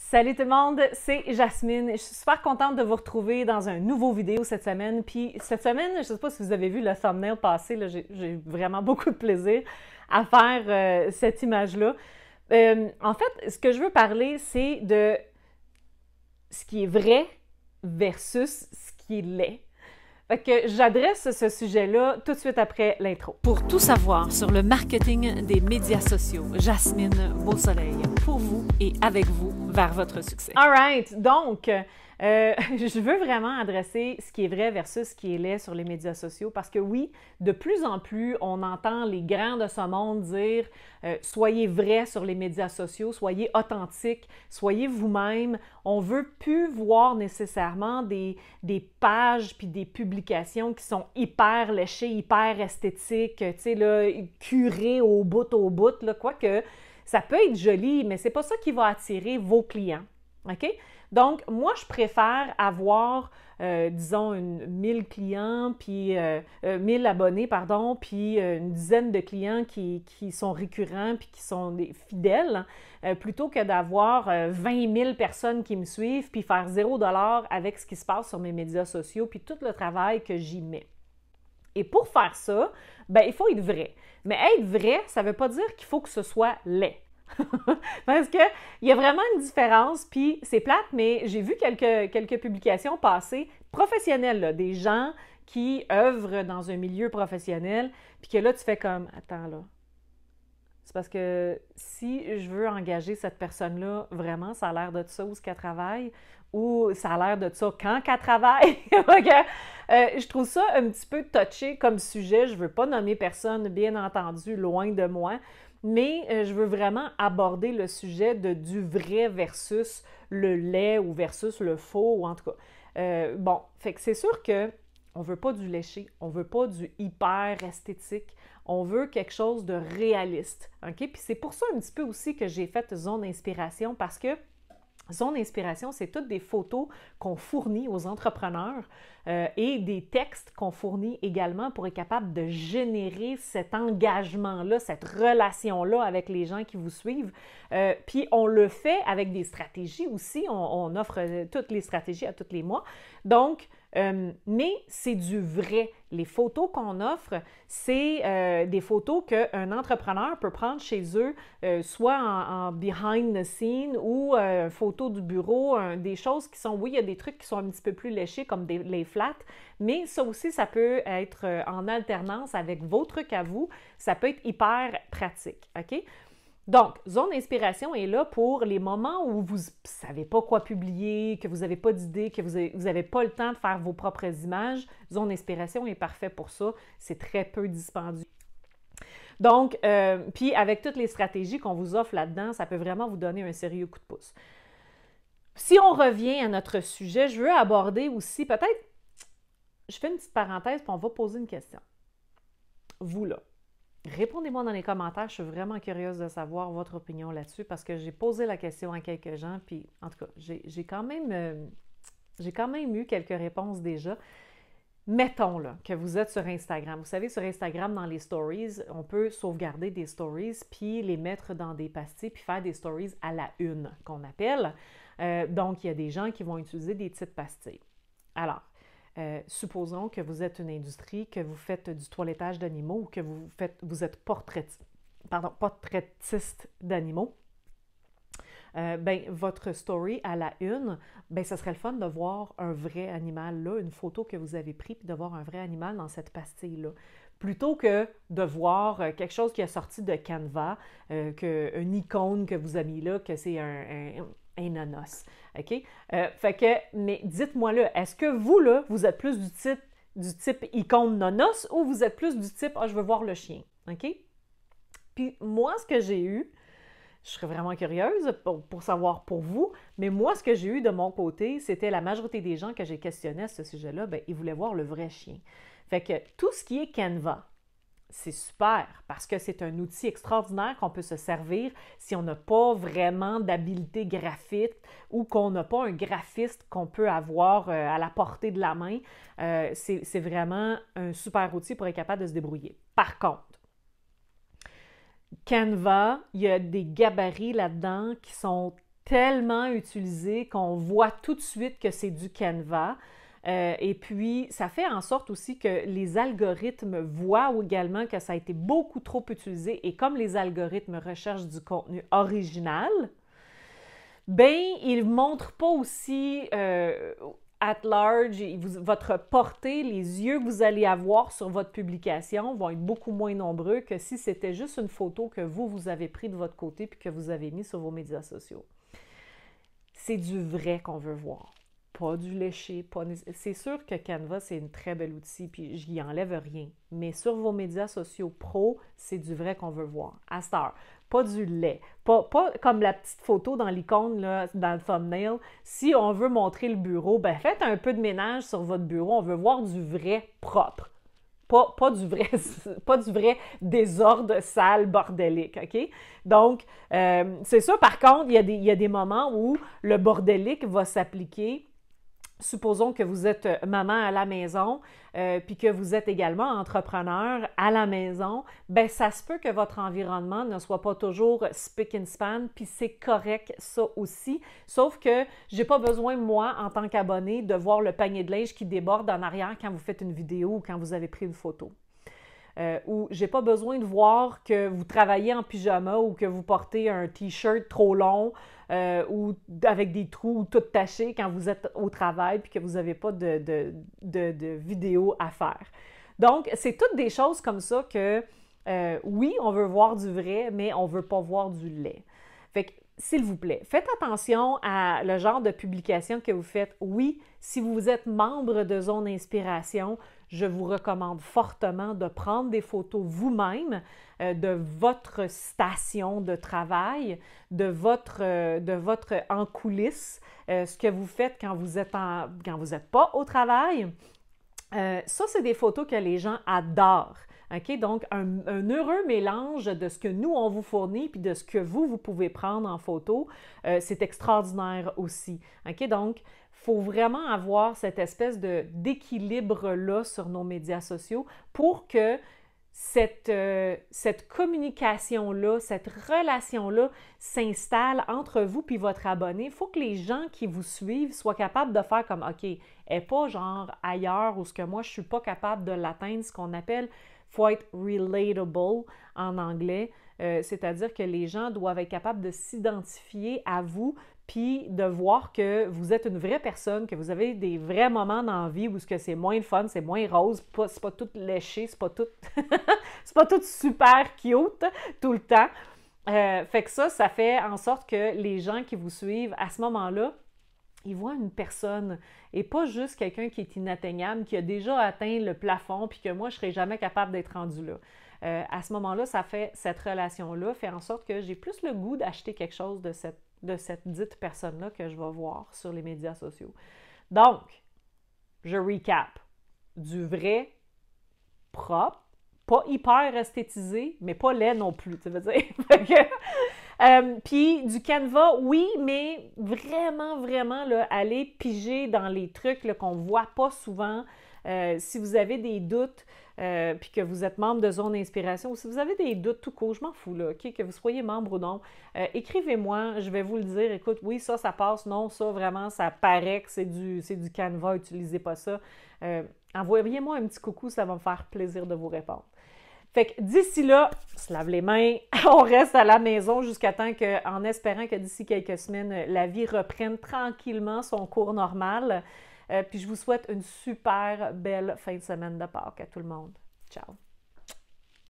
Salut tout le monde, c'est Jasmine. Je suis super contente de vous retrouver dans un nouveau vidéo cette semaine. Puis cette semaine, je ne sais pas si vous avez vu le thumbnail passer, j'ai vraiment beaucoup de plaisir à faire cette image-là. En fait, ce que je veux parler, c'est de ce qui est vrai versus ce qui est laid. Fait que j'adresse ce sujet-là tout de suite après l'intro. Pour tout savoir sur le marketing des médias sociaux, Jasmine Beausoleil, pour vous et avec vous vers votre succès. All right, donc, je veux vraiment adresser ce qui est vrai versus ce qui est laid sur les médias sociaux parce que oui, de plus en plus, on entend les grands de ce monde dire soyez vrai sur les médias sociaux, soyez authentique, soyez vous-même. On veut plus voir nécessairement des pages puis des publications qui sont hyper léchées, hyper esthétiques, tu sais, là, curées au bout, là, quoique ça peut être joli, mais c'est pas ça qui va attirer vos clients, OK? Donc, moi, je préfère avoir, disons, 1000 clients, puis 1000 abonnés, pardon, puis une dizaine de clients qui sont récurrents, puis qui sont des fidèles, plutôt que d'avoir 20 000 personnes qui me suivent, puis faire 0 $ avec ce qui se passe sur mes médias sociaux, puis tout le travail que j'y mets. Et pour faire ça, ben, il faut être vrai. Mais être vrai, ça ne veut pas dire qu'il faut que ce soit laid. Parce qu'il y a vraiment une différence, puis c'est plate, mais j'ai vu quelques publications passer professionnelles, là, des gens qui œuvrent dans un milieu professionnel, puis que là, tu fais comme, attends là, c'est parce que si je veux engager cette personne-là, vraiment, ça a l'air de ça où ce qu'elle travaille, ou ça a l'air de ça quand qu'elle travaille. Je trouve ça un petit peu touché comme sujet. Je ne veux pas nommer personne, bien entendu, loin de moi, mais je veux vraiment aborder le sujet du vrai versus le laid ou versus le faux, ou en tout cas. Bon, fait que c'est sûr que on veut pas du léché, on veut pas du hyper esthétique, on veut quelque chose de réaliste, OK? Puis c'est pour ça un petit peu aussi que j'ai fait Zone Inspiration, parce que Zone Inspiration, c'est toutes des photos qu'on fournit aux entrepreneurs et des textes qu'on fournit également pour être capable de générer cet engagement-là, cette relation-là avec les gens qui vous suivent. Puis on le fait avec des stratégies aussi. On offre toutes les stratégies à tous les mois. Donc, mais c'est du vrai. Les photos qu'on offre, c'est des photos qu'un entrepreneur peut prendre chez eux, soit en behind the scene ou photo du bureau, des choses qui sont, oui, il y a des trucs qui sont un petit peu plus léchés comme les flats, mais ça aussi, ça peut être en alternance avec vos trucs à vous. Ça peut être hyper pratique, OK? Donc, Zone Inspiration est là pour les moments où vous ne savez pas quoi publier, que vous n'avez pas d'idée, que vous n'avez pas le temps de faire vos propres images. Zone Inspiration est parfait pour ça. C'est très peu dispendieux. Donc, puis avec toutes les stratégies qu'on vous offre là-dedans, ça peut vraiment vous donner un sérieux coup de pouce. Si on revient à notre sujet, je veux aborder aussi, peut-être, je fais une petite parenthèse, puis on va poser une question. Vous, là. Répondez-moi dans les commentaires, je suis vraiment curieuse de savoir votre opinion là-dessus parce que j'ai posé la question à quelques gens, puis en tout cas, j'ai quand même eu quelques réponses déjà. Mettons là, que vous êtes sur Instagram. Vous savez, sur Instagram, dans les stories, on peut sauvegarder des stories puis les mettre dans des pastilles puis faire des stories à la une, qu'on appelle. Donc, il y a des gens qui vont utiliser des petites pastilles. Alors, supposons que vous êtes une industrie, que vous faites du toilettage d'animaux ou que vous êtes portraitiste d'animaux. Ben, votre story à la une, ben, ça serait le fun de voir un vrai animal là, une photo que vous avez prise, puis de voir un vrai animal dans cette pastille-là. Plutôt que de voir quelque chose qui est sorti de Canva, une icône que vous avez mis là, que c'est un ananas. OK? Fait que, mais dites-moi là, est-ce que vous, là, vous êtes plus du type icône nonos ou vous êtes plus du type, ah, je veux voir le chien? OK? Puis moi, ce que j'ai eu, je serais vraiment curieuse pour savoir pour vous, mais moi, ce que j'ai eu de mon côté, c'était la majorité des gens que j'ai questionnés à ce sujet-là, bien, ils voulaient voir le vrai chien. Fait que tout ce qui est Canva, c'est super parce que c'est un outil extraordinaire qu'on peut se servir si on n'a pas vraiment d'habileté graphique ou qu'on n'a pas un graphiste qu'on peut avoir à la portée de la main. C'est vraiment un super outil pour être capable de se débrouiller. Par contre, Canva, il y a des gabarits là-dedans qui sont tellement utilisé qu'on voit tout de suite que c'est du Canva. Et puis, ça fait en sorte aussi que les algorithmes voient également que ça a été beaucoup trop utilisé. Et comme les algorithmes recherchent du contenu original, ben, ils ne montrent pas aussi at large, votre portée, les yeux que vous allez avoir sur votre publication vont être beaucoup moins nombreux que si c'était juste une photo que vous avez pris de votre côté puis que vous avez mis sur vos médias sociaux. C'est du vrai qu'on veut voir, pas du léché. C'est sûr que Canva, c'est un très bel outil, puis je n'y enlève rien. Mais sur vos médias sociaux pro, c'est du vrai qu'on veut voir. À cette heure, pas du lait. Pas comme la petite photo dans l'icône, là, dans le thumbnail. Si on veut montrer le bureau, ben faites un peu de ménage sur votre bureau. On veut voir du vrai propre. Pas du vrai désordre sale, bordélique, OK? Donc, c'est ça. Par contre, il y a des moments où le bordélique va s'appliquer. Supposons que vous êtes maman à la maison, puis que vous êtes également entrepreneur à la maison, bien, ça se peut que votre environnement ne soit pas toujours spick and span, puis c'est correct, ça aussi. Sauf que j'ai pas besoin, moi, en tant qu'abonné, de voir le panier de linge qui déborde en arrière quand vous faites une vidéo ou quand vous avez pris une photo. Ou j'ai pas besoin de voir que vous travaillez en pyjama ou que vous portez un t-shirt trop long ou avec des trous tout tachés quand vous êtes au travail puis que vous n'avez pas de vidéo à faire. Donc, c'est toutes des choses comme ça que, oui, on veut voir du vrai, mais on ne veut pas voir du lait. Fait que, s'il vous plaît, faites attention à le genre de publication que vous faites. Oui, si vous êtes membre de Zone Inspiration, je vous recommande fortement de prendre des photos vous-même de votre station de travail, de votre en coulisses, ce que vous faites quand vous êtes pas au travail. Ça, c'est des photos que les gens adorent. OK? Donc, un heureux mélange de ce que nous, on vous fournit puis de ce que vous pouvez prendre en photo, c'est extraordinaire aussi. OK? Donc, il faut vraiment avoir cette espèce d'équilibre-là sur nos médias sociaux pour que cette communication-là, cette relation-là s'installe entre vous et votre abonné. Il faut que les gens qui vous suivent soient capables de faire comme « OK, elle n'est pas genre ailleurs où ce que moi, je ne suis pas capable de l'atteindre », ce qu'on appelle « faut être relatable » en anglais, c'est-à-dire que les gens doivent être capables de s'identifier à vous puis de voir que vous êtes une vraie personne, que vous avez des vrais moments dans la vie où c'est moins fun, c'est moins rose, c'est pas tout léché, c'est pas tout c'est pas tout super cute tout le temps. Fait que ça fait en sorte que les gens qui vous suivent, à ce moment-là, ils voient une personne et pas juste quelqu'un qui est inatteignable, qui a déjà atteint le plafond puis que moi, je ne serais jamais capable d'être rendu là. À ce moment-là, ça fait cette relation-là, fait en sorte que j'ai plus le goût d'acheter quelque chose de cette dite personne-là que je vais voir sur les médias sociaux. Donc, je recap. Du vrai, propre, pas hyper esthétisé, mais pas laid non plus, tu veux dire. Puis du Canva, oui, mais vraiment, vraiment, là, aller piger dans les trucs là, qu'on ne voit pas souvent. Si vous avez des doutes, puis que vous êtes membre de Zone Inspiration, ou si vous avez des doutes tout court, je m'en fous, là, OK, que vous soyez membre ou non, écrivez-moi, je vais vous le dire, écoute, oui, ça passe, non, ça, vraiment, ça paraît que c'est du Canva, utilisez pas ça. Envoyez-moi un petit coucou, ça va me faire plaisir de vous répondre. Fait que d'ici là, on se lave les mains, on reste à la maison jusqu'à temps que, en espérant que d'ici quelques semaines, la vie reprenne tranquillement son cours normal. Puis je vous souhaite une super belle fin de semaine de Pâques à tout le monde. Ciao!